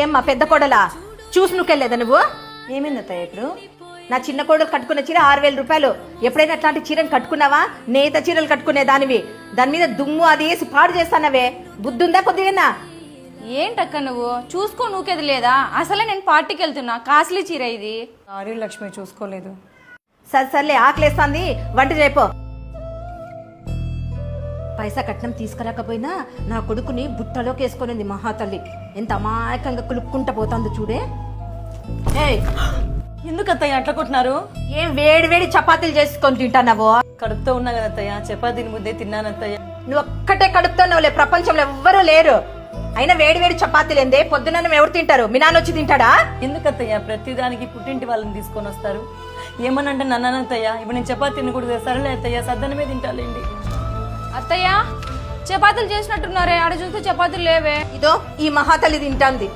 ఏమ్మా పెద్ద కోడలా చూసి నువ్వుకెళ్ళలేదా నువ్వు? ఏమైంది అత్తయ్య ఇప్పుడు? నా చిన్న కోడలు కట్టుకున్న చీర 6,000 రూపాయలు. ఎప్పుడైనా అట్లాంటి చీరను కట్టుకున్నావా? నేత చీరలు కట్టుకునే దానివి, దాని మీద దుమ్ము అది వేసి పాడు చేస్తానవే. బుద్ధుందా కొద్దిగా? ఏంటక్క నువ్వు చూసుకో, నువ్వుకేది లేదా? అసలే నేను పార్టీకి వెళ్తున్నా, కాస్ట్లీ చీర ఇది. సారీ లక్ష్మి, చూసుకోలేదు. సర్లే ఆకలేస్తాంది, వంట రేపో. పైసా కట్నం తీసుకురాకపోయినా నా కొడుకుని బుట్టలోకి వేసుకునింది మహాతల్లి. ఎంత అమాయకంగా కులుక్కుంటా పోతాంది చూడే. ఏయ్, ఎందుకు అత్తయ్య అట్లా కొట్టినారు? ఏం వేడి వేడి చపాతీలు చేసుకొని తింటానవో? కడుపుతో ఉన్నా కదా అత్తయ్య, చపాతీని ముద్దే తిన్నాను అత్తయ్య. నువ్వు ఒక్కటే కడుపుతున్నావులే, ప్రపంచంలో ఎవ్వరూ లేరు. అయినా వేడి వేడి చపాతీలు ఏందే? పొద్దున్న ఎవరు తింటారు? మీ నాన్న వచ్చి తింటాడా? ఎందుకు అత్తయ్య ప్రతిదానికి పుట్టింటి వాళ్ళని తీసుకొని వస్తారు? ఏమనంటే నన్ను అత్తయ్య, ఇప్పుడు నేను చపాతీని కూడా సరేలే అత్తయ్య, సద్దనమే తింటాలేండి. అత్తయ్య చపాతీలు చేసినట్టున్నారే, ఆడ చూస్తే చపాతీలు లేవే. ఇదో ఈ మహాతల్లి తింటాంది.